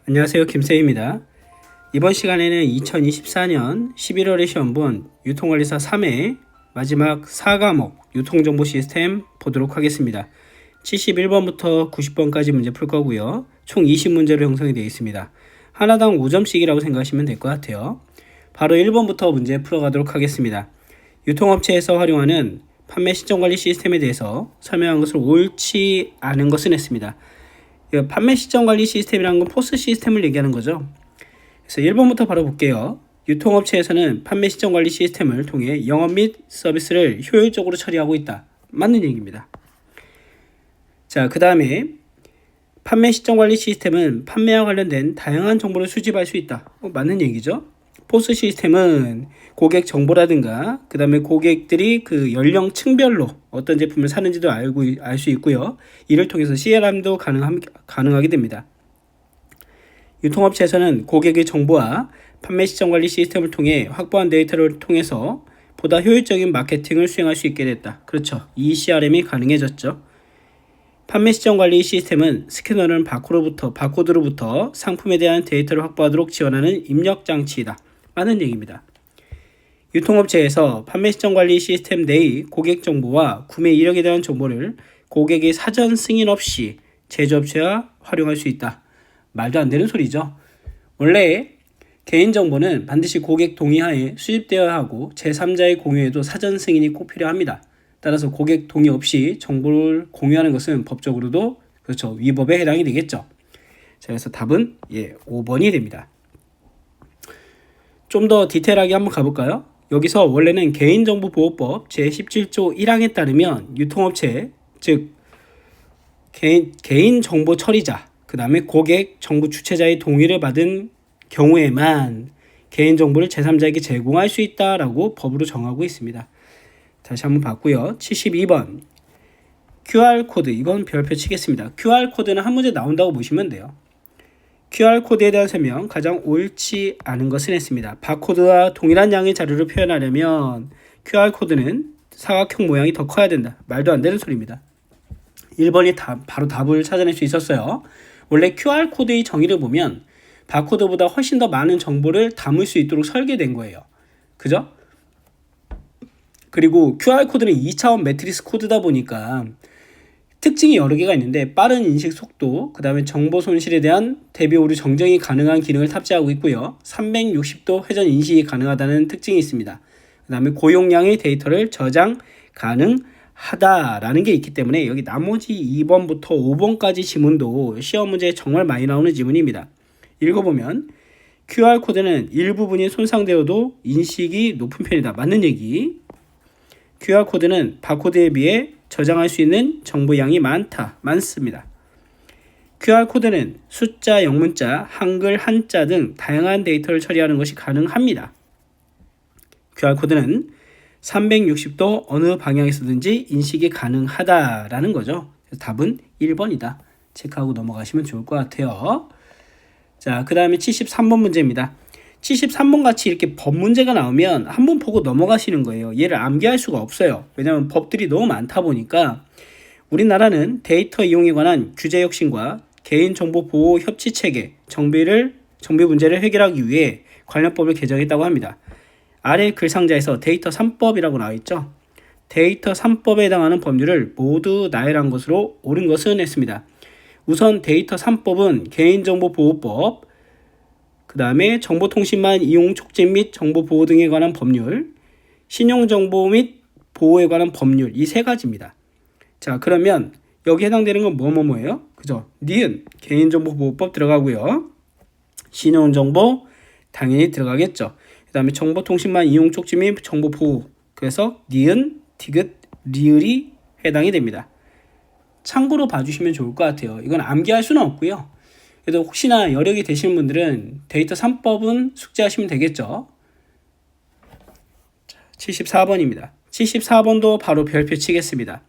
안녕하세요, 김세희입니다. 이번 시간에는 2024년 11월에 시험 본 유통관리사 3회 마지막 4과목 유통정보 시스템 보도록 하겠습니다. 71번부터 90번까지 문제 풀 거고요. 총 20문제로 형성이 되어 있습니다. 하나당 5점씩이라고 생각하시면 될 것 같아요. 바로 1번부터 문제 풀어가도록 하겠습니다. 유통업체에서 활용하는 판매 시점관리 시스템에 대해서 설명한 것을 옳지 않은 것은 했습니다. 판매 시점 관리 시스템이라는 건 포스 시스템을 얘기하는 거죠. 그래서 1번부터 바로 볼게요. 유통업체에서는 판매 시점 관리 시스템을 통해 영업 및 서비스를 효율적으로 처리하고 있다. 맞는 얘기입니다. 자, 그 다음에 판매 시점 관리 시스템은 판매와 관련된 다양한 정보를 수집할 수 있다. 맞는 얘기죠. 포스 시스템은 고객 정보라든가 그 다음에 고객들이 그 연령층별로 어떤 제품을 사는지도 알 수 있고요. 이를 통해서 CRM도 가능하게 됩니다. 유통업체에서는 고객의 정보와 판매 시점 관리 시스템을 통해 확보한 데이터를 통해서 보다 효율적인 마케팅을 수행할 수 있게 됐다. 그렇죠. 이 CRM이 가능해졌죠. 판매 시점 관리 시스템은 스캐너는 바코드로부터 상품에 대한 데이터를 확보하도록 지원하는 입력 장치이다. 맞는 얘기입니다. 유통업체에서 판매 시점 관리 시스템 내의 고객 정보와 구매 이력에 대한 정보를 고객의 사전 승인 없이 제조업체와 활용할 수 있다. 말도 안 되는 소리죠. 원래 개인정보는 반드시 고객 동의하에 수집되어야 하고 제3자의 공유에도 사전 승인이 꼭 필요합니다. 따라서 고객 동의 없이 정보를 공유하는 것은 법적으로도 그렇죠. 위법에 해당이 되겠죠. 자, 그래서 답은 5번이 됩니다. 좀 더 디테일하게 한번 가볼까요? 여기서 원래는 개인정보보호법 제17조 1항에 따르면 유통업체, 즉 개인정보 처리자, 그 다음에 고객 정보 주체자의 동의를 받은 경우에만 개인정보를 제3자에게 제공할 수 있다라고 법으로 정하고 있습니다. 다시 한번 봤고요. 72번 QR코드, 이건 별표 치겠습니다. QR코드는 한 문제 나온다고 보시면 돼요. QR코드에 대한 설명, 가장 옳지 않은 것은 했습니다. 바코드와 동일한 양의 자료를 표현하려면 QR코드는 사각형 모양이 더 커야 된다. 말도 안 되는 소리입니다. 1번이 바로 답을 찾아낼 수 있었어요. 원래 QR코드의 정의를 보면 바코드보다 훨씬 더 많은 정보를 담을 수 있도록 설계된 거예요. 그죠? 그리고 QR코드는 2차원 매트리스 코드다 보니까 특징이 여러 개가 있는데 빠른 인식 속도, 그 다음에 정보 손실에 대한 대비 오류 정정이 가능한 기능을 탑재하고 있고요. 360도 회전 인식이 가능하다는 특징이 있습니다. 그 다음에 고용량의 데이터를 저장 가능하다라는 게 있기 때문에 여기 나머지 2번부터 5번까지 지문도 시험 문제에 정말 많이 나오는 지문입니다. 읽어보면 QR코드는 일부분이 손상되어도 인식이 높은 편이다. 맞는 얘기. QR코드는 바코드에 비해 저장할 수 있는 정보량이 많습니다. QR코드는 숫자, 영문자, 한글, 한자 등 다양한 데이터를 처리하는 것이 가능합니다. QR코드는 360도 어느 방향에서든지 인식이 가능하다라는 거죠. 그래서 답은 1번이다. 체크하고 넘어가시면 좋을 것 같아요. 자, 그 다음에 73번 문제입니다. 73번 같이 이렇게 법 문제가 나오면 한번 보고 넘어가시는 거예요. 얘를 암기할 수가 없어요. 왜냐하면 법들이 너무 많다 보니까 우리나라는 데이터 이용에 관한 규제 혁신과 개인정보 보호 협치 체계, 정비 문제를 해결하기 위해 관련법을 개정했다고 합니다. 아래 글상자에서 데이터 3법이라고 나와 있죠. 데이터 3법에 해당하는 법률을 모두 나열한 것으로 옳은 것은 했습니다. 우선 데이터 3법은 개인정보보호법, 그 다음에 정보통신망 이용 촉진 및 정보보호 등에 관한 법률, 신용정보 및 보호에 관한 법률, 이 세 가지입니다. 자, 그러면 여기 해당되는 건 뭐예요? 그죠? 니은 개인정보보호법 들어가고요. 신용정보 당연히 들어가겠죠. 그 다음에 정보통신망 이용 촉진 및 정보보호, 그래서 니은, 디귿, 리을이 해당이 됩니다. 참고로 봐주시면 좋을 것 같아요. 이건 암기할 수는 없고요. 그래도 혹시나 여력이 되시는 분들은 데이터 3법은 숙지하시면 되겠죠. 74번입니다. 74번도 바로 별표 치겠습니다.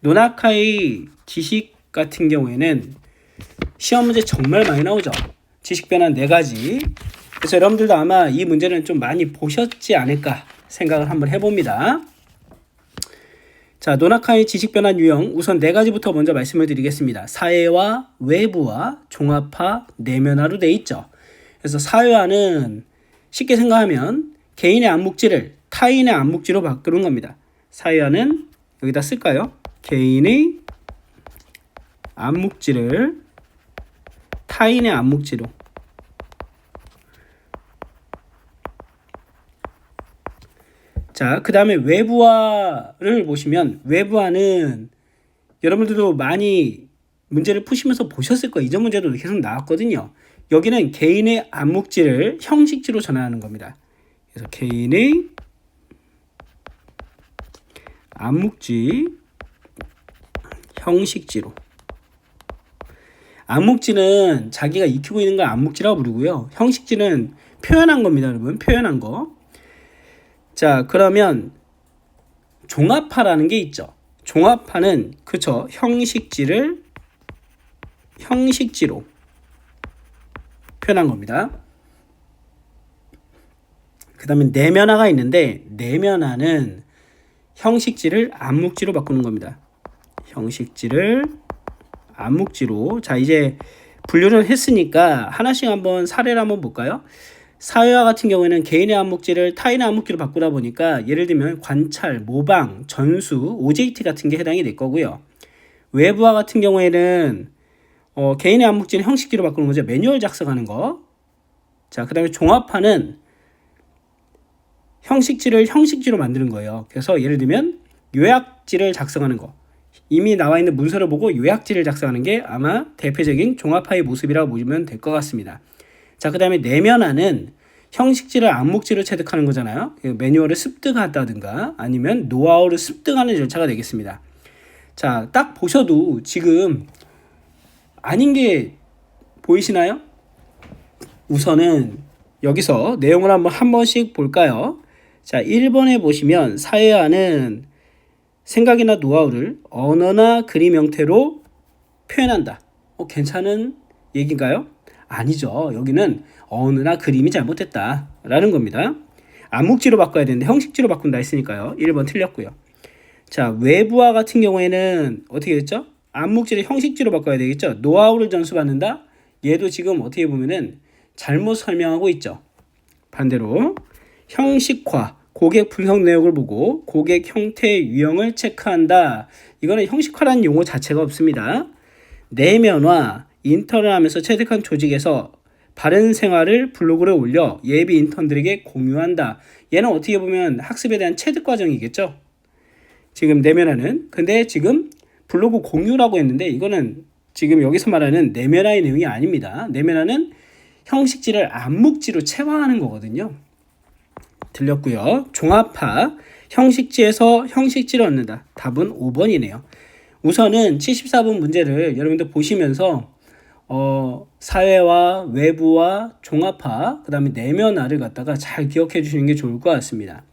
노나카의 지식 같은 경우에는 시험 문제 정말 많이 나오죠. 지식 변환 4가지. 그래서 여러분들도 아마 이 문제는 좀 많이 보셨지 않을까 생각을 한번 해봅니다. 자, 노나카의 지식 변환 유형 우선 네 가지부터 먼저 말씀을 드리겠습니다. 사회화, 외부화, 종합화, 내면화로 돼 있죠. 그래서 사회화는 쉽게 생각하면 개인의 암묵지를 타인의 암묵지로 바꾸는 겁니다. 사회화는 여기다 쓸까요? 개인의 암묵지를 타인의 암묵지로. 자, 그 다음에 외부화를 보시면 외부화는 여러분들도 많이 문제를 푸시면서 보셨을 거예요. 이전 문제도 계속 나왔거든요. 여기는 개인의 암묵지를 형식지로 전환하는 겁니다. 그래서 개인의 암묵지 형식지로. 암묵지는 자기가 익히고 있는 걸 암묵지라고 부르고요. 형식지는 표현한 겁니다, 여러분. 표현한 거. 자, 그러면 종합화라는 게 있죠. 종합화는 그쵸, 형식지를 형식지로 표현한 겁니다. 그 다음에 내면화가 있는데 내면화는 형식지를 암묵지로 바꾸는 겁니다. 형식지를 암묵지로. 자, 이제 분류를 했으니까 하나씩 한번 사례를 한번 볼까요? 사회화 같은 경우에는 개인의 암묵지를 타인의 암묵지로 바꾸다 보니까 예를 들면 관찰, 모방, 전수, OJT 같은 게 해당이 될 거고요. 외부화 같은 경우에는 개인의 암묵지를 형식지로 바꾸는 거죠. 매뉴얼 작성하는 거. 자, 그 다음에 종합화는 형식지를 형식지로 만드는 거예요. 그래서 예를 들면 요약지를 작성하는 거. 이미 나와 있는 문서를 보고 요약지를 작성하는 게 아마 대표적인 종합화의 모습이라고 보시면 될 것 같습니다. 자, 그 다음에 내면화는 형식지를 암묵지로 체득하는 거잖아요. 매뉴얼을 습득한다든가 아니면 노하우를 습득하는 절차가 되겠습니다. 자, 딱 보셔도 지금 아닌 게 보이시나요? 우선은 여기서 내용을 한 번씩 볼까요? 자, 1번에 보시면 사회화는 생각이나 노하우를 언어나 그림 형태로 표현한다. 괜찮은 얘기인가요? 아니죠. 여기는 언어나 그림이 잘못됐다 라는 겁니다. 암묵지로 바꿔야 되는데 형식지로 바꾼다 했으니까요. 1번 틀렸고요. 자, 외부화 같은 경우에는 어떻게 됐죠? 암묵지를 형식지로 바꿔야 되겠죠. 노하우를 전수받는다. 얘도 지금 어떻게 보면은 잘못 설명하고 있죠. 반대로 형식화, 고객 분석 내역을 보고 고객 형태 유형을 체크한다. 이거는 형식화라는 용어 자체가 없습니다. 내면화, 인턴을 하면서 체득한 조직에서 바른 생활을 블로그에 올려 예비 인턴들에게 공유한다. 얘는 어떻게 보면 학습에 대한 체득 과정이겠죠. 지금 내면화는. 근데 지금 블로그 공유라고 했는데 이거는 지금 여기서 말하는 내면화의 내용이 아닙니다. 내면화는 형식지를 암묵지로 체화하는 거거든요. 들렸고요. 종합화, 형식지에서 형식지를 얻는다. 답은 5번이네요. 우선은 74번 문제를 여러분들 보시면서 사회화, 외부화, 종합화, 그 다음에 내면화를 갖다가 잘 기억해 주시는 게 좋을 것 같습니다.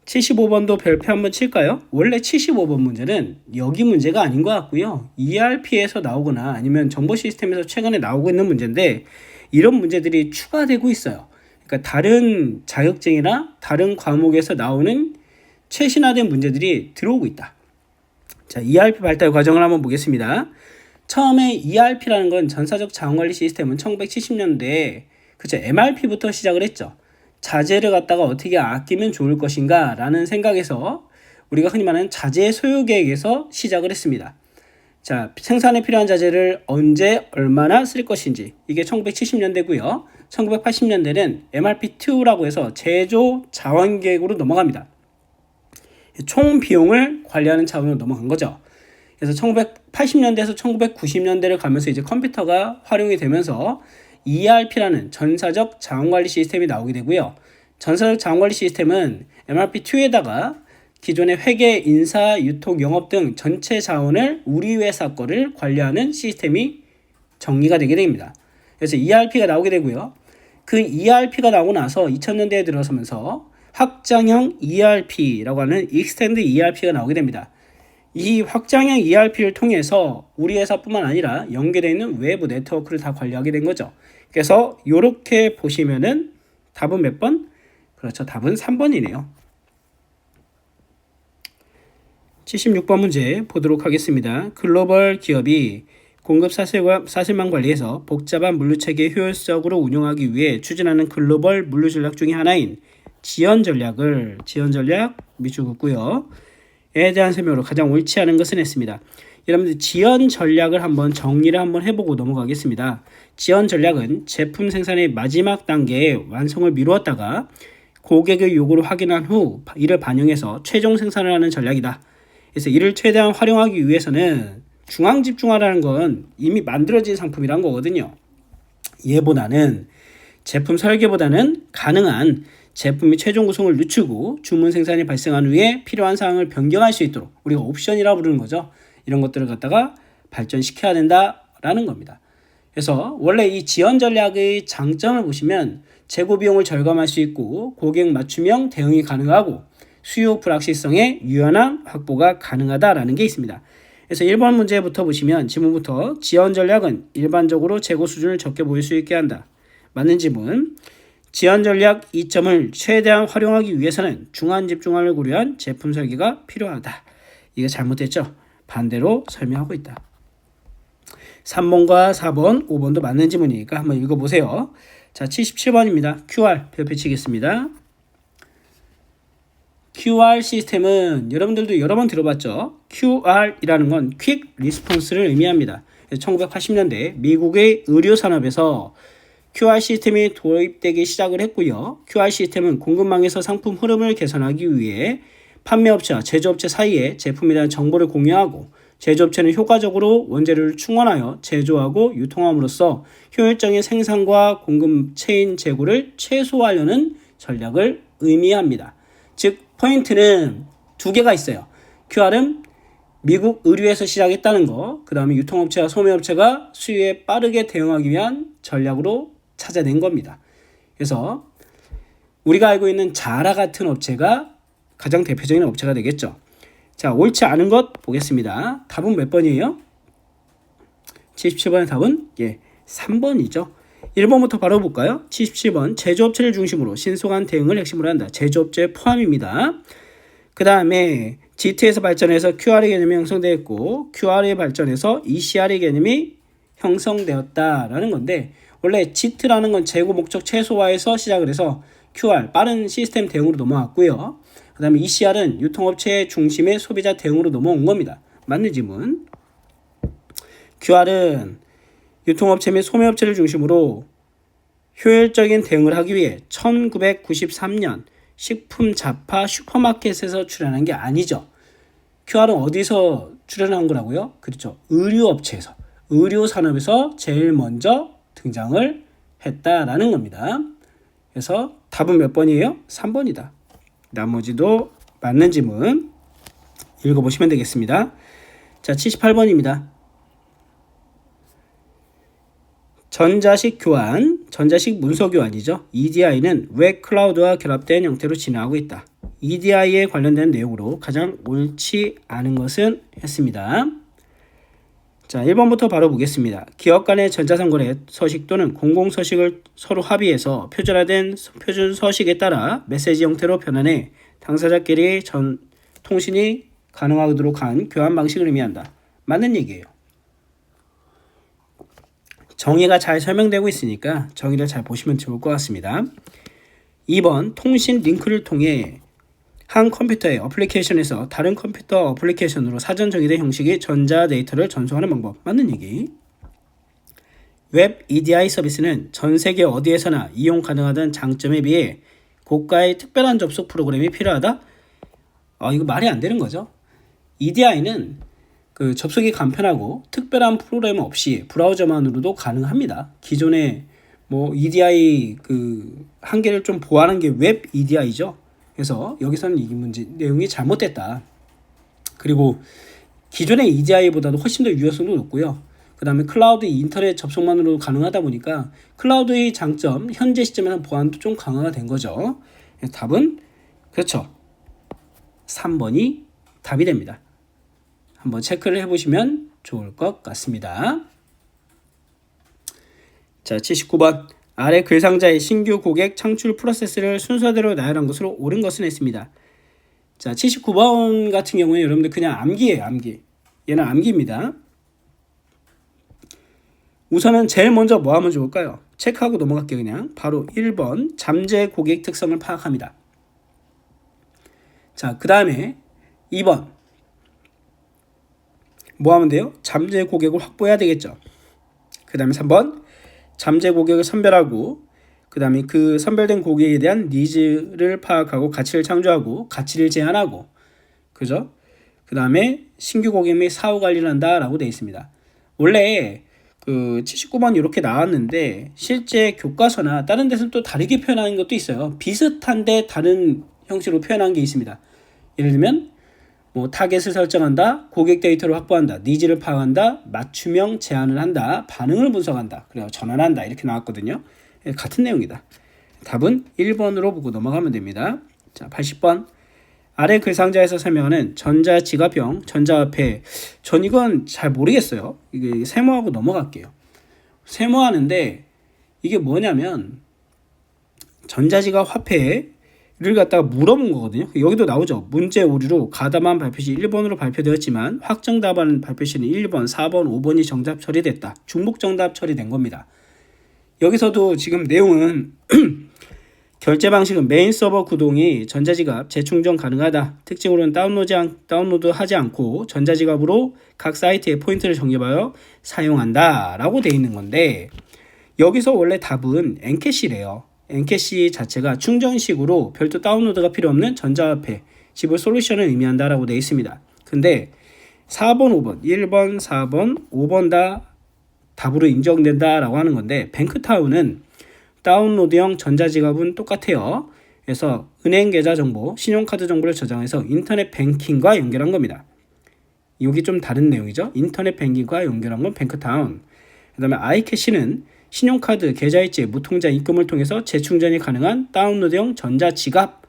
75번도 별표 한번 칠까요? 원래 75번 문제는 여기 문제가 아닌 것 같고요. ERP에서 나오거나 아니면 정보 시스템에서 최근에 나오고 있는 문제인데 이런 문제들이 추가되고 있어요. 그러니까 다른 자격증이나 다른 과목에서 나오는 최신화된 문제들이 들어오고 있다. 자, ERP 발달 과정을 한번 보겠습니다. 처음에 ERP라는 건 전사적 자원관리 시스템은 1970년대에 그쵸, MRP부터 시작을 했죠. 자재를 갖다가 어떻게 아끼면 좋을 것인가 라는 생각에서 우리가 흔히 말하는 자재 소요 계획에서 시작을 했습니다. 자, 생산에 필요한 자재를 언제 얼마나 쓸 것인지 이게 1970년대고요. 1980년대는 MRP2라고 해서 제조 자원 계획으로 넘어갑니다. 총 비용을 관리하는 차원으로 넘어간 거죠. 그래서 1980년대에서 1990년대를 가면서 이제 컴퓨터가 활용이 되면서 ERP라는 전사적 자원관리 시스템이 나오게 되고요. 전사적 자원관리 시스템은 MRP2에다가 기존의 회계, 인사, 유통, 영업 등 전체 자원을 우리 회사 거를 관리하는 시스템이 정리가 되게 됩니다. 그래서 ERP가 나오게 되고요. 그 ERP가 나오고 나서 2000년대에 들어서면서 확장형 ERP라고 하는 Extend ERP가 나오게 됩니다. 이 확장형 ERP를 통해서 우리 회사뿐만 아니라 연계되어 있는 외부 네트워크를 다 관리하게 된 거죠. 그래서 이렇게 보시면은 답은 몇 번? 그렇죠. 답은 3번이네요. 76번 문제 보도록 하겠습니다. 글로벌 기업이 공급 사실만 관리해서 복잡한 물류체계 효율적으로 운영하기 위해 추진하는 글로벌 물류 전략 중의 하나인 지연 전략 밑줄 긋고요. 에 대한 설명으로 가장 옳지 않은 것은 했습니다. 여러분들 지연 전략을 한번 정리를 한번 해보고 넘어가겠습니다. 지연 전략은 제품 생산의 마지막 단계에 완성을 미루었다가 고객의 요구를 확인한 후 이를 반영해서 최종 생산을 하는 전략이다. 그래서 이를 최대한 활용하기 위해서는 중앙 집중화라는 건 이미 만들어진 상품이란 거거든요. 얘보다는 제품 설계보다는 가능한 제품의 최종 구성을 늦추고 주문 생산이 발생한 후에 필요한 사항을 변경할 수 있도록 우리가 옵션이라고 부르는 거죠. 이런 것들을 갖다가 발전시켜야 된다라는 겁니다. 그래서 원래 이 지연 전략의 장점을 보시면 재고 비용을 절감할 수 있고 고객 맞춤형 대응이 가능하고 수요 불확실성의 유연한 확보가 가능하다라는 게 있습니다. 그래서 1번 문제부터 보시면 지문부터 지연 전략은 일반적으로 재고 수준을 적게 보일 수 있게 한다. 맞는 지문. 지연 전략 이점을 최대한 활용하기 위해서는 중간 집중화를 고려한 제품 설계가 필요하다. 이거 잘못됐죠? 반대로 설명하고 있다. 3번과 4번, 5번도 맞는 지문이니까 한번 읽어보세요. 자, 77번입니다. QR 별표 치겠습니다. QR 시스템은 여러분들도 여러 번 들어봤죠? QR이라는 건 Quick Response를 의미합니다. 1980년대 미국의 의료 산업에서 QR 시스템이 도입되기 시작을 했고요. QR 시스템은 공급망에서 상품 흐름을 개선하기 위해 판매업체와 제조업체 사이에 제품에 대한 정보를 공유하고 제조업체는 효과적으로 원재료를 충원하여 제조하고 유통함으로써 효율적인 생산과 공급 체인 재고를 최소화하려는 전략을 의미합니다. 즉 포인트는 두 개가 있어요. QR은 미국 의류에서 시작했다는 거, 그 다음에 유통업체와 소매업체가 수요에 빠르게 대응하기 위한 전략으로 찾아낸 겁니다. 그래서 우리가 알고 있는 자라 같은 업체가 가장 대표적인 업체가 되겠죠. 자, 옳지 않은 것 보겠습니다. 답은 몇 번이에요? 77번의 답은 3번이죠. 1번부터 바로 볼까요? 77번 제조업체를 중심으로 신속한 대응을 핵심으로 한다. 제조업체 포함입니다. 그 다음에 G2에서 발전해서 QR의 개념이 형성되었고 QR의 발전해서 ECR의 개념이 형성되었다라는 건데 원래 G2라는 건 재고 목적 최소화에서 시작을 해서 QR 빠른 시스템 대응으로 넘어왔고요. 그 다음에 ECR은 유통업체 중심의 소비자 대응으로 넘어온 겁니다. 맞는 지문. QR은 유통업체 및 소매업체를 중심으로 효율적인 대응을 하기 위해 1993년 식품 잡화 슈퍼마켓에서 출현한 게 아니죠. QR은 어디서 출현한 거라고요? 그렇죠. 의류업체에서, 의료산업에서 제일 먼저 등장을 했다라는 겁니다. 그래서 답은 몇 번이에요? 3번이다. 나머지도 맞는 지문 읽어보시면 되겠습니다. 자, 78번입니다. 전자식 교환, 전자식 문서 교환이죠. EDI는 웹 클라우드와 결합된 형태로 진행하고 있다. EDI에 관련된 내용으로 가장 옳지 않은 것은 했습니다. 자, 1번부터 바로 보겠습니다. 기업 간의 전자상거래 서식 또는 공공서식을 서로 합의해서 표준화된 표준 서식에 따라 메시지 형태로 변환해 당사자끼리 통신이 가능하도록 한 교환 방식을 의미한다. 맞는 얘기예요. 정의가 잘 설명되고 있으니까 정의를 잘 보시면 좋을 것 같습니다. 2번 통신 링크를 통해 한 컴퓨터의 어플리케이션에서 다른 컴퓨터 어플리케이션으로 사전 정의된 형식의 전자 데이터를 전송하는 방법. 맞는 얘기. 웹 EDI 서비스는 전 세계 어디에서나 이용 가능하다는 장점에 비해 고가의 특별한 접속 프로그램이 필요하다? 이거 말이 안 되는 거죠. EDI는 그 접속이 간편하고 특별한 프로그램 없이 브라우저만으로도 가능합니다. 기존의 EDI 그 한계를 좀 보완한 게 웹 EDI죠. 그래서 여기서는 이 문제 내용이 잘못됐다. 그리고 기존의 EDI보다도 훨씬 더 유효성도 높고요. 그 다음에 클라우드 인터넷 접속만으로 가능하다 보니까 클라우드의 장점, 현재 시점에서 보안도 좀 강화가 된 거죠. 답은 그렇죠. 3번이 답이 됩니다. 한번 체크를 해보시면 좋을 것 같습니다. 자, 79번. 아래 글상자의 신규 고객 창출 프로세스를 순서대로 나열한 것으로 옳은 것은 했습니다. 자, 79번 같은 경우에 여러분들 그냥 암기예요, 암기. 얘는 암기입니다. 우선은 제일 먼저 뭐 하면 좋을까요? 체크하고 넘어갈게요, 그냥. 바로 1번 잠재 고객 특성을 파악합니다. 자, 그 다음에 2번 뭐 하면 돼요? 잠재 고객을 확보해야 되겠죠. 그 다음에 3번 잠재 고객을 선별하고, 그 다음에 그 선별된 고객에 대한 니즈를 파악하고 가치를 창조하고 가치를 제한하고, 그죠? 그 다음에 신규 고객 및 사후 관리를 한다라고 되어 있습니다. 원래 그 79번 이렇게 나왔는데 실제 교과서나 다른 데서는 또 다르게 표현하는 것도 있어요. 비슷한데 다른 형식으로 표현한 게 있습니다. 예를 들면 뭐 타겟을 설정한다, 고객 데이터를 확보한다, 니즈를 파악한다, 맞춤형 제안을 한다, 반응을 분석한다, 그리고 전환한다, 이렇게 나왔거든요. 같은 내용이다. 답은 1번으로 보고 넘어가면 됩니다. 자, 80번 아래 글상자에서 설명하는 전자지갑형, 전자화폐. 전 이건 잘 모르겠어요. 이게 세모하고 넘어갈게요. 세모하는데 이게 뭐냐면 전자지갑 화폐를 갖다가 물어본 거거든요. 여기도 나오죠. 문제 오류로 가담한 발표시 1번으로 발표되었지만 확정 답안 발표시는 1번, 4번, 5번이 정답 처리됐다. 중복 정답 처리된 겁니다. 여기서도 지금 내용은 결제 방식은 메인 서버 구동이 전자지갑 재충전 가능하다. 특징으로는 다운로드하지 않고 전자지갑으로 각 사이트에 포인트를 적립하여 사용한다 라고 되어 있는 건데, 여기서 원래 답은 엔캐시래요. 엔캐시 자체가 충전식으로 별도 다운로드가 필요 없는 전자화폐 지불 솔루션을 의미한다 라고 되어 있습니다. 근데 4번, 5번, 1번, 4번, 5번 다 답으로 인정된다 라고 하는 건데, 뱅크타운은 다운로드형 전자지갑은 똑같아요. 그래서 은행 계좌 정보, 신용카드 정보를 저장해서 인터넷 뱅킹과 연결한 겁니다. 여기 좀 다른 내용이죠. 인터넷 뱅킹과 연결한 건 뱅크타운. 그 다음에 아이캐시는 신용카드, 계좌이체, 무통장 입금을 통해서 재충전이 가능한 다운로드형 전자지갑,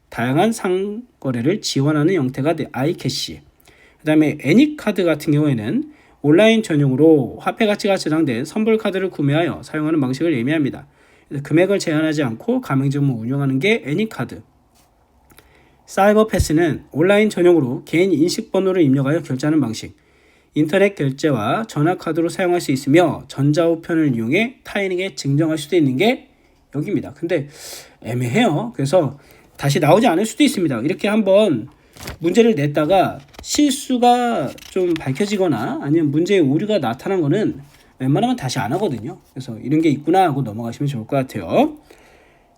다양한 상거래를 지원하는 형태가 아이캐시. 그 다음에 애니카드 같은 경우에는 온라인 전용으로 화폐 가치가 저장된 선불카드를 구매하여 사용하는 방식을 의미합니다. 금액을 제한하지 않고 가맹점을 운영하는 게 애니카드. 사이버패스는 온라인 전용으로 개인 인식번호를 입력하여 결제하는 방식. 인터넷 결제와 전화카드로 사용할 수 있으며 전자우편을 이용해 타인에게 증정할 수도 있는 게 여기입니다. 근데 애매해요. 그래서 다시 나오지 않을 수도 있습니다. 이렇게 한번 문제를 냈다가 실수가 좀 밝혀지거나 아니면 문제의 오류가 나타난 거는 웬만하면 다시 안 하거든요. 그래서 이런 게 있구나 하고 넘어가시면 좋을 것 같아요.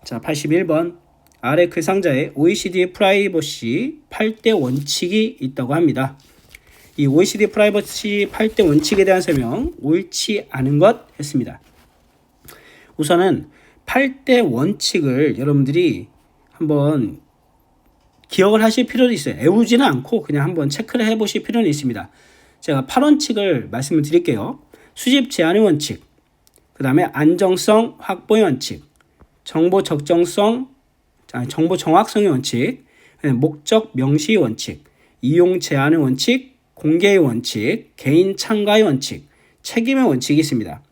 자, 81번 아래 그 상자에 OECD 프라이버시 8대 원칙이 있다고 합니다. 이 OECD 프라이버시 8대 원칙에 대한 설명 옳지 않은 것 했습니다. 우선은 8대 원칙을 여러분들이 한번 기억을 하실 필요도 있어요. 애우지는 않고 그냥 한번 체크를 해보실 필요는 있습니다. 제가 8원칙을 말씀을 드릴게요. 수집 제한의 원칙, 그 다음에 안정성 확보의 원칙, 정보 정확성의 원칙, 목적 명시의 원칙, 이용 제한의 원칙, 공개의 원칙, 개인 참가의 원칙, 책임의 원칙이 있습니다.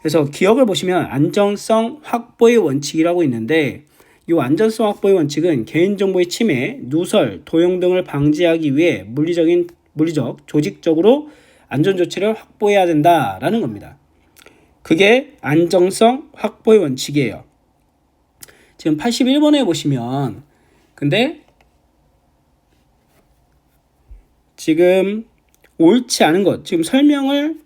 그래서 기억을 보시면 안정성 확보의 원칙이라고 있는데, 이 안전성 확보의 원칙은 개인정보의 침해, 누설, 도용 등을 방지하기 위해 물리적, 조직적으로 안전조치를 확보해야 된다라는 겁니다. 그게 안정성 확보의 원칙이에요. 지금 81번에 보시면 근데 지금 옳지 않은 것, 지금 설명을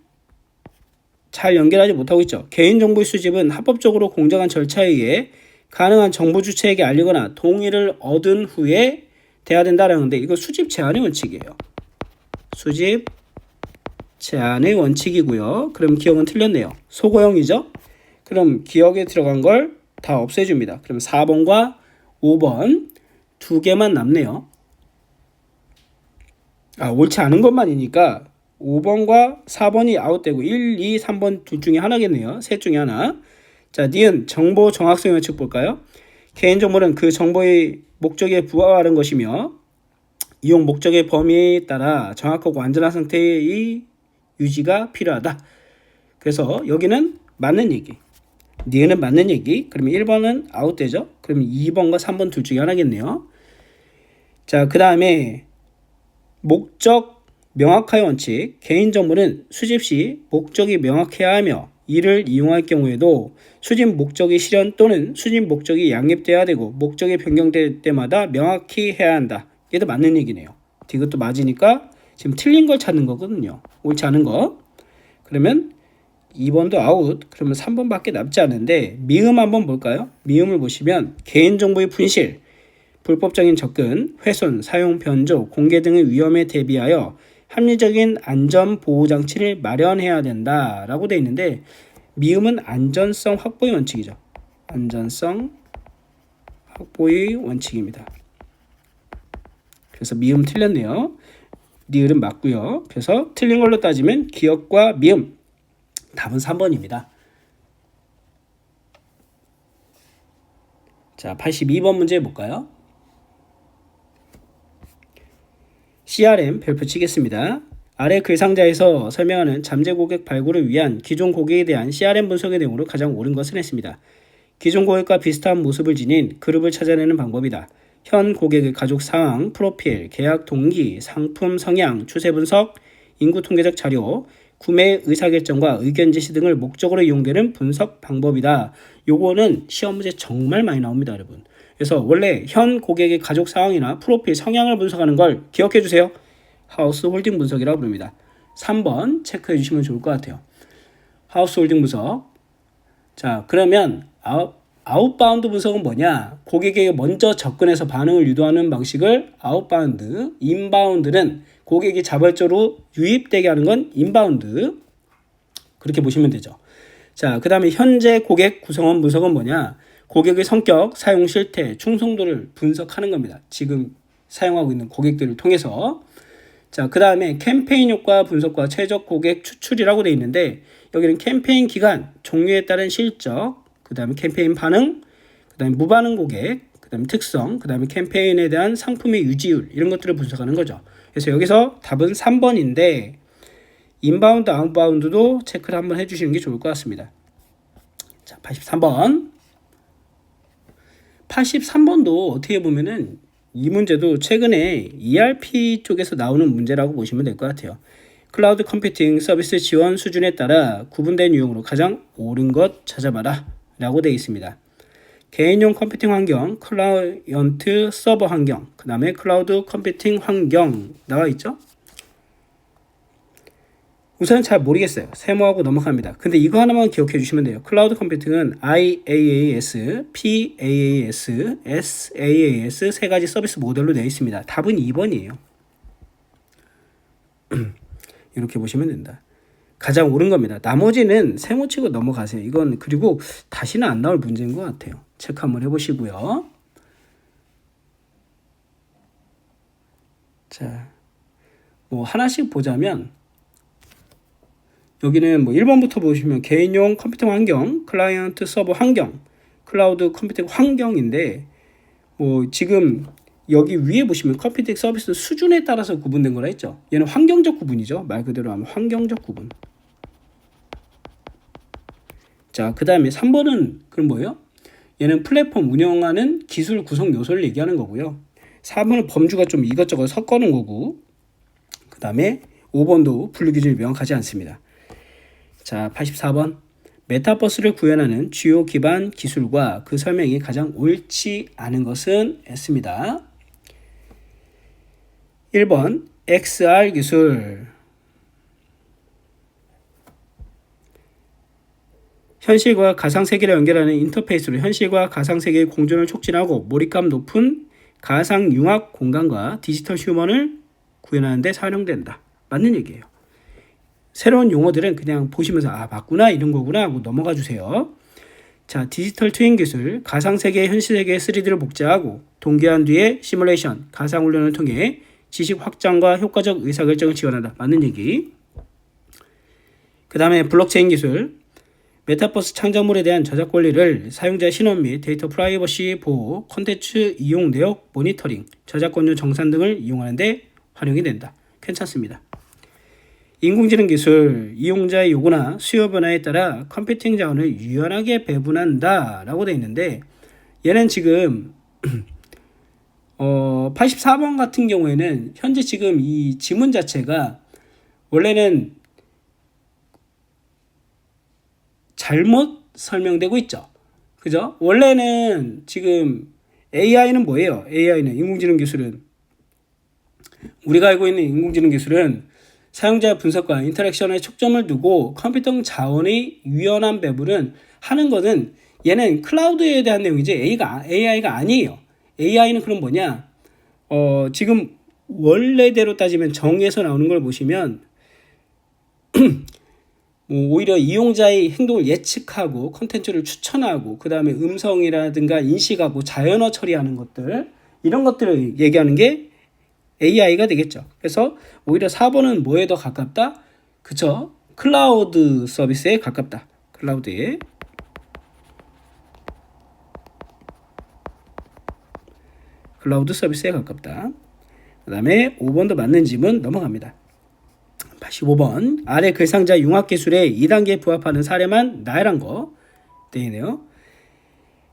잘 연결하지 못하고 있죠. 개인정보의 수집은 합법적으로 공정한 절차에 의해 가능한 정보 주체에게 알리거나 동의를 얻은 후에 돼야 된다라는 건데, 이거 수집 제한의 원칙이에요. 수집 제한의 원칙이고요. 그럼 기억은 틀렸네요. 소고형이죠. 그럼 기억에 들어간 걸 다 없애줍니다. 그럼 4번과 5번 두 개만 남네요. 옳지 않은 것만이니까 5번과 4번이 아웃되고 1, 2, 3번 둘 중에 하나겠네요. 셋 중에 하나. 자, 니은 정보 정확성 원칙 볼까요? 개인정보는 그 정보의 목적에 부합하는 것이며 이용 목적의 범위에 따라 정확하고 안전한 상태의 유지가 필요하다. 그래서 여기는 맞는 얘기, 니은은 맞는 얘기. 그러면 1번은 아웃되죠. 그러면 2번과 3번 둘 중에 하나겠네요. 자, 그 다음에 목적 명확화의 원칙. 개인정보는 수집 시 목적이 명확해야 하며 이를 이용할 경우에도 수집 목적이 실현 또는 수집 목적이 양립돼야 되고 목적이 변경될 때마다 명확히 해야 한다. 얘도 맞는 얘기네요. 이것도 맞으니까 지금 틀린 걸 찾는 거거든요. 옳지 않은 거. 그러면 2번도 아웃. 그러면 3번밖에 남지 않은데 미음 한번 볼까요? 미음을 보시면 개인정보의 분실, 불법적인 접근, 훼손, 사용 변조, 공개 등의 위험에 대비하여 합리적인 안전보호장치를 마련해야 된다라고 되어 있는데 미음은 안전성 확보의 원칙이죠. 안전성 확보의 원칙입니다. 그래서 미음 틀렸네요. 니을은 맞고요. 그래서 틀린 걸로 따지면 기억과 미음. 답은 3번입니다. 자, 82번 문제 볼까요? CRM 별표 치겠습니다. 아래 글상자에서 설명하는 잠재 고객 발굴을 위한 기존 고객에 대한 CRM 분석의 내용으로 가장 옳은 것을 했습니다. 기존 고객과 비슷한 모습을 지닌 그룹을 찾아내는 방법이다. 현 고객의 가족 상황, 프로필, 계약 동기, 상품 성향, 추세 분석, 인구 통계적 자료, 구매 의사결정과 의견 제시 등을 목적으로 이용되는 분석 방법이다. 요거는 시험 문제 정말 많이 나옵니다, 여러분. 그래서 원래 현 고객의 가족 상황이나 프로필 성향을 분석하는 걸 기억해 주세요. 하우스 홀딩 분석이라고 부릅니다. 3번 체크해 주시면 좋을 것 같아요. 하우스 홀딩 분석. 자, 그러면 아웃바운드 분석은 뭐냐? 고객에게 먼저 접근해서 반응을 유도하는 방식을 아웃바운드, 인바운드는 고객이 자발적으로 유입되게 하는 건 인바운드. 그렇게 보시면 되죠. 자, 그 다음에 현재 고객 구성원 분석은 뭐냐? 고객의 성격, 사용 실태, 충성도를 분석하는 겁니다. 지금 사용하고 있는 고객들을 통해서. 자, 그 다음에 캠페인 효과 분석과 최적 고객 추출이라고 되어 있는데 여기는 캠페인 기간, 종류에 따른 실적, 그 다음에 캠페인 반응, 그 다음에 무반응 고객, 그 다음에 특성, 그 다음에 캠페인에 대한 상품의 유지율 이런 것들을 분석하는 거죠. 그래서 여기서 답은 3번인데 인바운드, 아웃바운드도 체크를 한번 해주시는 게 좋을 것 같습니다. 자, 83번. 83번도 어떻게 보면은 이 문제도 최근에 ERP 쪽에서 나오는 문제라고 보시면 될 것 같아요. 클라우드 컴퓨팅 서비스 지원 수준에 따라 구분된 유형으로 가장 옳은 것 찾아봐라 라고 되어 있습니다. 개인용 컴퓨팅 환경, 클라이언트 서버 환경, 그 다음에 클라우드 컴퓨팅 환경 나와 있죠. 우선 잘 모르겠어요. 세모하고 넘어갑니다. 근데 이거 하나만 기억해 주시면 돼요. 클라우드 컴퓨팅은 IaaS, PaaS, SaaS 세 가지 서비스 모델로 되어 있습니다. 답은 2번이에요. 이렇게 보시면 된다. 가장 옳은 겁니다. 나머지는 세모치고 넘어가세요. 이건 그리고 다시는 안 나올 문제인 것 같아요. 체크 한번 해보시고요. 자, 뭐 하나씩 보자면 여기는 뭐 1번부터 보시면 개인용 컴퓨팅 환경, 클라이언트 서버 환경, 클라우드 컴퓨팅 환경인데 뭐 지금 여기 위에 보시면 컴퓨팅 서비스 수준에 따라서 구분된 거라 했죠. 얘는 환경적 구분이죠. 말 그대로 하면 환경적 구분. 자, 그 다음에 3번은 그럼 뭐예요? 얘는 플랫폼 운영하는 기술 구성 요소를 얘기하는 거고요. 4번은 범주가 좀 이것저것 섞어놓은 거고 그 다음에 5번도 분류 기준이 명확하지 않습니다. 자, 84번. 메타버스를 구현하는 주요 기반 기술과 그 설명이 가장 옳지 않은 것은 S입니다. 1번 XR 기술. 현실과 가상세계를 연결하는 인터페이스로 현실과 가상세계의 공존을 촉진하고 몰입감 높은 가상융합 공간과 디지털 휴먼을 구현하는 데 사용된다. 맞는 얘기예요. 새로운 용어들은 그냥 보시면서 아 맞구나 이런 거구나 하고 넘어가 주세요. 자, 디지털 트윈 기술, 가상세계, 현실세계의 3D를 복제하고 동기화한 뒤에 시뮬레이션, 가상훈련을 통해 지식 확장과 효과적 의사결정을 지원한다. 맞는 얘기. 그 다음에 블록체인 기술, 메타버스 창작물에 대한 저작 권리를 사용자 신원 및 데이터 프라이버시 보호, 콘텐츠 이용 내역 모니터링, 저작권료 정산 등을 이용하는 데 활용이 된다. 괜찮습니다. 인공지능 기술, 이용자의 요구나 수요 변화에 따라 컴퓨팅 자원을 유연하게 배분한다 라고 되어 있는데 얘는 지금 84번 같은 경우에는 현재 지금 이 지문 자체가 원래는 잘못 설명되고 있죠. 그죠? 원래는 지금 AI는 뭐예요? AI는 인공지능 기술은 우리가 알고 있는 인공지능 기술은 사용자 분석과 인터랙션에 초점을 두고 컴퓨터 자원의 유연한 배분은 하는 것은 얘는 클라우드에 대한 내용이지 AI가 아니에요. AI는 그럼 뭐냐? 지금 원래대로 따지면 정에서 나오는 걸 보시면 뭐 오히려 이용자의 행동을 예측하고 컨텐츠를 추천하고 그 다음에 음성이라든가 인식하고 자연어 처리하는 것들 이런 것들을 얘기하는 게 AI가 되겠죠. 그래서 오히려 4번은 뭐에 더 가깝다? 그쵸? 클라우드 서비스에 가깝다. 클라우드 서비스에 가깝다. 그 다음에 5번도 맞는 지문 넘어갑니다. 85번 아래 글상자 융합기술의 2단계에 부합하는 사례만 나열한 거 되네요.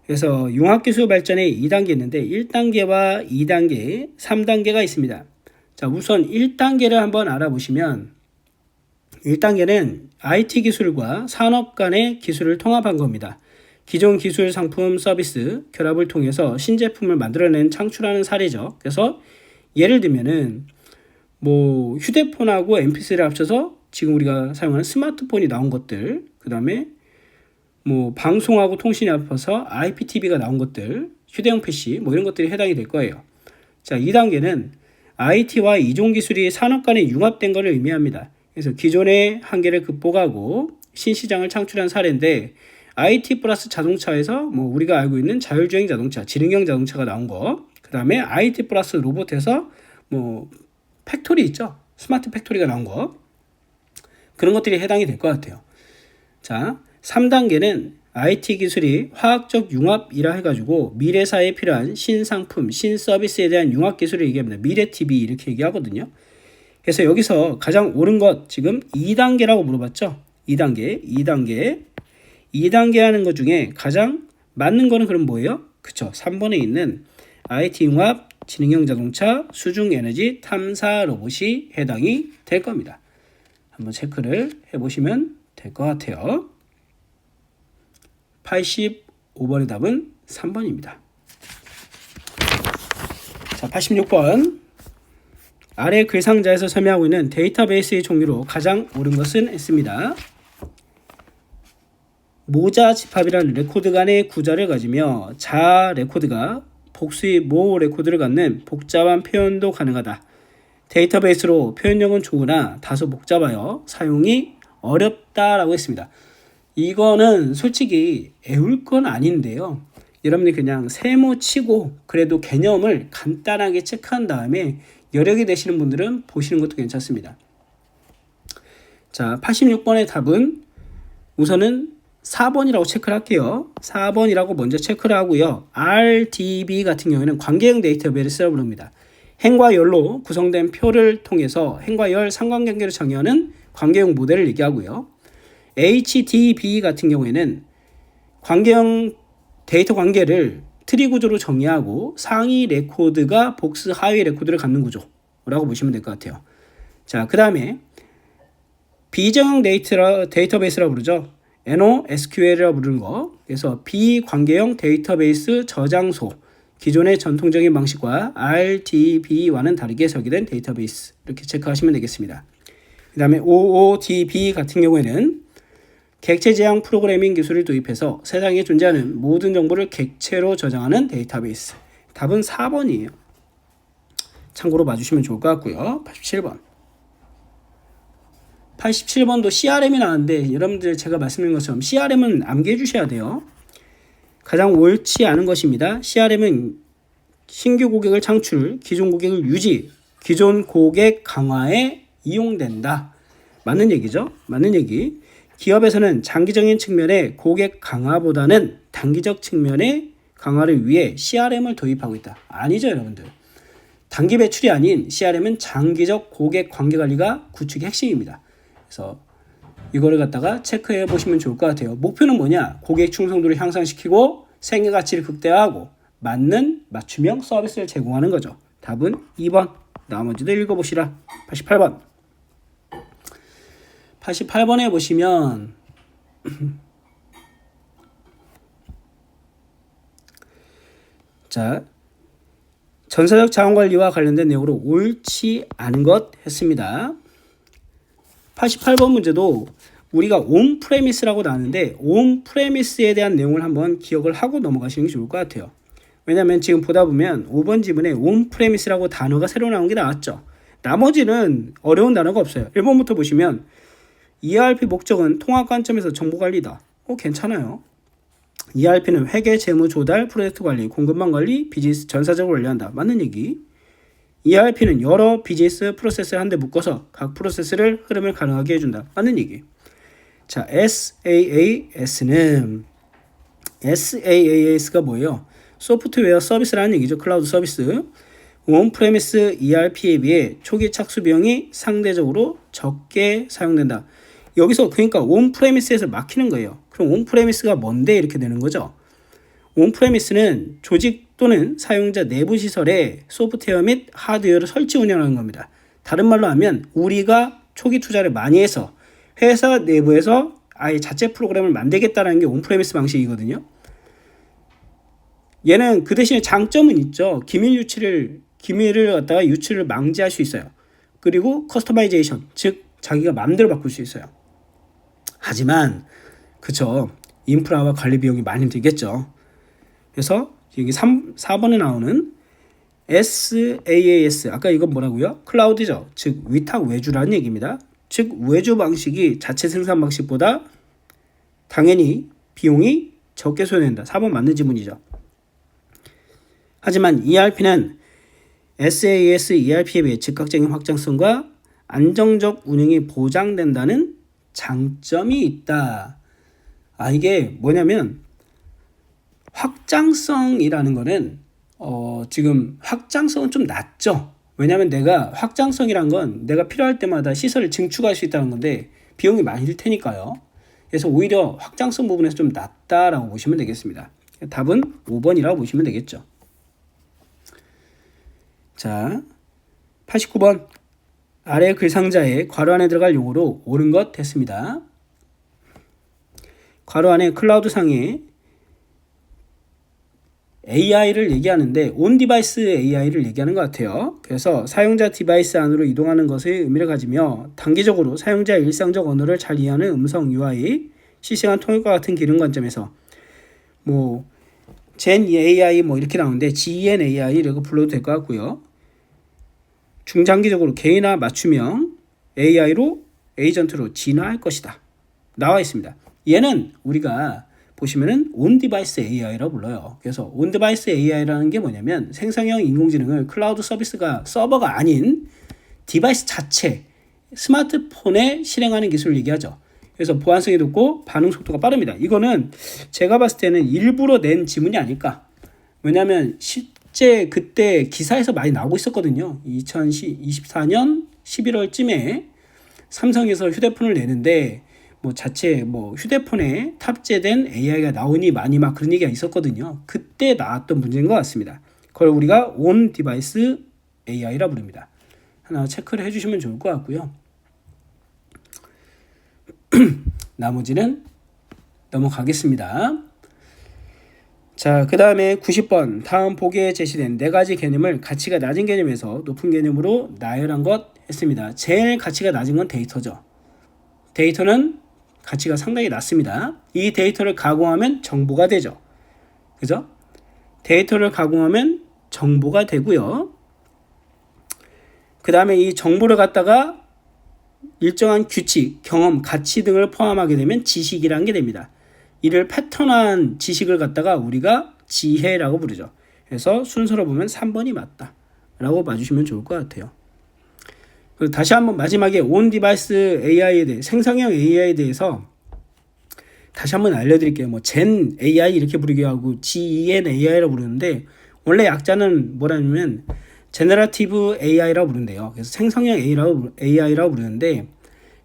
그래서 융합기술 발전의 2단계 있는데 1단계와 2단계, 3단계가 있습니다. 자, 우선 1단계를 한번 알아보시면 1단계는 IT 기술과 산업 간의 기술을 통합한 겁니다. 기존 기술, 상품, 서비스 결합을 통해서 신제품을 만들어낸 창출하는 사례죠. 그래서 예를 들면은 뭐 휴대폰하고 MP3를 합쳐서 지금 우리가 사용하는 스마트폰이 나온 것들, 그 다음에 뭐 방송하고 통신이 합쳐서 IPTV가 나온 것들, 휴대용 PC 뭐 이런 것들이 해당이 될 거예요. 자, 2단계는 IT와 이종 기술이 산업 간에 융합된 것을 의미합니다. 그래서 기존의 한계를 극복하고 신시장을 창출한 사례인데 IT 플러스 자동차에서 뭐 우리가 알고 있는 자율주행 자동차, 지능형 자동차가 나온 거, 그 다음에 IT 플러스 로봇에서 뭐 팩토리 있죠? 스마트 팩토리가 나온 거, 그런 것들이 해당이 될 것 같아요. 자, 3단계는 IT 기술이 화학적 융합이라 해가지고 미래사회에 필요한 신상품, 신서비스에 대한 융합 기술을 얘기합니다. 미래TV 이렇게 얘기하거든요. 그래서 여기서 가장 옳은 것 지금 2단계라고 물어봤죠. 2단계 하는 것 중에 가장 맞는 거는 그럼 뭐예요? 그쵸, 3번에 있는 IT 융합, 지능형 자동차, 수중 에너지 탐사 로봇이 해당이 될 겁니다. 한번 체크를 해보시면 될 것 같아요. 85번의 답은 3번입니다. 자, 86번. 아래 글상자에서 설명하고 있는 데이터베이스의 종류로 가장 옳은 것은 했습니다. 모자 집합이라는 레코드 간의 구자를 가지며 자 레코드가 복수의 모 레코드를 갖는 복잡한 표현도 가능하다. 데이터베이스로 표현력은 좋으나 다소 복잡하여 사용이 어렵다라고 했습니다. 이거는 솔직히 애울 건 아닌데요. 여러분이 그냥 세모 치고 그래도 개념을 간단하게 체크한 다음에 여력이 되시는 분들은 보시는 것도 괜찮습니다. 자, 86번의 답은 우선은 4번이라고 체크를 할게요. 4번이라고 먼저 체크를 하고요. RDB 같은 경우에는 관계형 데이터베이스라고 부릅니다. 행과 열로 구성된 표를 통해서 행과 열 상관관계를 정의하는 관계형 모델을 얘기하고요. HDB 같은 경우에는 관계형 데이터 관계를 트리 구조로 정의하고 상위 레코드가 복수 하위 레코드를 갖는 구조라고 보시면 될 것 같아요. 자, 그 다음에 비정형 데이터베이스라고 부르죠. NoSQL이라고 부르는 거. 그래서 비관계형 데이터베이스 저장소. 기존의 전통적인 방식과 RDB와는 다르게 설계된 데이터베이스. 이렇게 체크하시면 되겠습니다. 그 다음에 OODB 같은 경우에는 객체 지향 프로그래밍 기술을 도입해서 세상에 존재하는 모든 정보를 객체로 저장하는 데이터베이스. 답은 4번이에요. 참고로 봐주시면 좋을 것 같고요. 87번. 87번도 CRM이 나왔는데 여러분들 제가 말씀드린 것처럼 CRM은 암기해 주셔야 돼요. 가장 옳지 않은 것입니다. CRM은 신규 고객을 창출, 기존 고객을 유지, 기존 고객 강화에 이용된다. 맞는 얘기죠? 맞는 얘기. 기업에서는 장기적인 측면의 고객 강화보다는 단기적 측면의 강화를 위해 CRM을 도입하고 있다. 아니죠, 여러분들. 단기 배출이 아닌 CRM은 장기적 고객 관계 관리가 구축의 핵심입니다. 그래서 이거를 갖다가 체크해 보시면 좋을 것 같아요. 목표는 뭐냐? 고객 충성도를 향상시키고 생애 가치를 극대화하고 맞는 맞춤형 서비스를 제공하는 거죠. 답은 2번. 나머지도 읽어보시라. 88번. 88번에 보시면 자, 전사적 자원관리와 관련된 내용으로 옳지 않은 것 했습니다. 88번 문제도 우리가 온 프레미스라고 나왔는데 온 프레미스에 대한 내용을 한번 기억을 하고 넘어가시는 게 좋을 것 같아요. 왜냐하면 지금 보다 보면 5번 지문에 온 프레미스라고 단어가 새로 나온 게 나왔죠. 나머지는 어려운 단어가 없어요. 1번부터 보시면 ERP 목적은 통합 관점에서 정보관리다. 괜찮아요. ERP는 회계, 재무, 조달, 프로젝트 관리, 공급망 관리, 비즈니스 전사적으로 관리한다. 맞는 얘기. ERP는 여러 비즈니스 프로세스를 한데 묶어서 각 프로세스를 흐름을 가능하게 해준다. 맞는 얘기. 자, SaaS가 뭐예요? 소프트웨어 서비스라는 얘기죠. 클라우드 서비스. 온프레미스 ERP에 비해 초기 착수 비용이 상대적으로 적게 사용된다. 여기서 그러니까 온프레미스에서 막히는 거예요. 그럼 온프레미스가 뭔데 이렇게 되는 거죠. 온프레미스는 조직 또는 사용자 내부 시설에 소프트웨어 및 하드웨어를 설치 운영하는 겁니다. 다른 말로 하면 우리가 초기 투자를 많이 해서 회사 내부에서 아예 자체 프로그램을 만들겠다는 게 온프레미스 방식이거든요. 얘는 그 대신에 장점은 있죠. 기밀을 갖다가 유출을 방지할 수 있어요. 그리고 커스터마이제이션, 즉 자기가 마음대로 바꿀 수 있어요. 하지만 그쵸, 인프라와 관리 비용이 많이 들겠죠. 그래서 여기 4번에 나오는 SaaS, 아까 이건 뭐라고요? 클라우드죠. 즉 위탁 외주라는 얘기입니다. 즉 외주 방식이 자체 생산 방식보다 당연히 비용이 적게 소요된다. 4번 맞는 지문이죠. 하지만 ERP는 SaaS ERP에 비해 즉각적인 확장성과 안정적 운영이 보장된다는 장점이 있다. 이게 뭐냐면 확장성이라는 거는 지금 확장성은 좀 낮죠. 왜냐하면 내가 확장성이란 건 내가 필요할 때마다 시설을 증축할 수 있다는 건데 비용이 많이 들 테니까요. 그래서 오히려 확장성 부분에서 좀 낮다라고 보시면 되겠습니다. 답은 5번이라고 보시면 되겠죠. 자, 89번. 아래 글상자에 괄호 안에 들어갈 용어로 옳은 것 했습니다. 괄호 안에 클라우드 상에 AI를 얘기하는데 온 디바이스 AI를 얘기하는 것 같아요. 그래서 사용자 디바이스 안으로 이동하는 것의 의미를 가지며 단기적으로 사용자의 일상적 언어를 잘 이해하는 음성 UI, 실시간 통역과 같은 기능 관점에서 Gen AI 이렇게 나오는데 Gen AI 이라고 불러도 될 것 같고요. 중장기적으로 개인화 맞춤형 AI로 에이전트로 진화할 것이다. 나와 있습니다. 얘는 우리가 보시면은 온 디바이스 AI라고 불러요. 그래서 온 디바이스 AI라는 게 뭐냐면 생성형 인공지능을 클라우드 서버가 아닌 디바이스 자체 스마트폰에 실행하는 기술을 얘기하죠. 그래서 보안성이 높고 반응 속도가 빠릅니다. 이거는 제가 봤을 때는 일부러 낸 지문이 아닐까. 왜냐하면 실제 그때 기사에서 많이 나오고 있었거든요. 2024년 11월쯤에 삼성에서 휴대폰을 내는데 자체 휴대폰에 탑재된 AI가 나오니 많이 막 그런 얘기가 있었거든요. 그때 나왔던 문제인 것 같습니다. 그걸 우리가 온 디바이스 AI라 부릅니다. 하나 체크를 해주시면 좋을 것 같고요. 나머지는 넘어가겠습니다. 자, 그 다음에 90번. 다음 보기에 제시된 4가지 개념을 가치가 낮은 개념에서 높은 개념으로 나열한 것 했습니다. 제일 가치가 낮은 건 데이터죠. 데이터는 가치가 상당히 낮습니다. 이 데이터를 가공하면 정보가 되죠. 그죠? 데이터를 가공하면 정보가 되고요. 그 다음에 이 정보를 갖다가 일정한 규칙, 경험, 가치 등을 포함하게 되면 지식이라는 게 됩니다. 이를 패턴화한 지식을 갖다가 우리가 지혜라고 부르죠. 그래서 순서로 보면 3번이 맞다 라고 봐주시면 좋을 것 같아요. 그리고 다시 한번 마지막에 온 디바이스 AI에 대해 생성형 AI에 대해서 다시 한번 알려드릴게요. Gen AI 이렇게 부르기도 하고 Gen AI라고 부르는데 원래 약자는 뭐라냐면 제너러티브 AI라고 부른대요. 그래서 생성형 AI라고 부르는데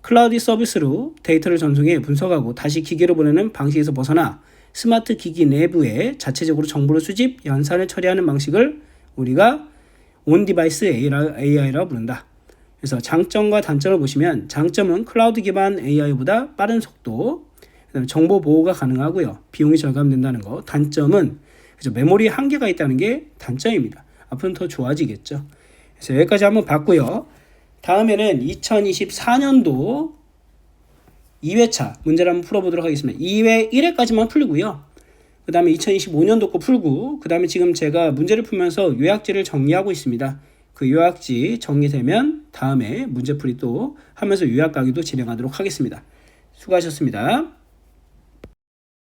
클라우드 서비스로 데이터를 전송해 분석하고 다시 기계로 보내는 방식에서 벗어나 스마트 기기 내부에 자체적으로 정보를 수집, 연산을 처리하는 방식을 우리가 온디바이스 AI라고 부른다. 그래서 장점과 단점을 보시면 장점은 클라우드 기반 AI보다 빠른 속도, 그다음에 정보 보호가 가능하고요. 비용이 절감된다는 거. 단점은 그죠, 메모리 한계가 있다는 게 단점입니다. 앞으로는 더 좋아지겠죠. 그래서 여기까지 한번 봤고요. 다음에는 2024년도 2회차 문제를 한번 풀어보도록 하겠습니다. 2회 1회까지만 풀고요. 그 다음에 2025년도 거 풀고, 그 다음에 지금 제가 문제를 풀면서 요약지를 정리하고 있습니다. 그 요약지 정리되면 다음에 문제풀이 또 하면서 요약 강의도 진행하도록 하겠습니다. 수고하셨습니다.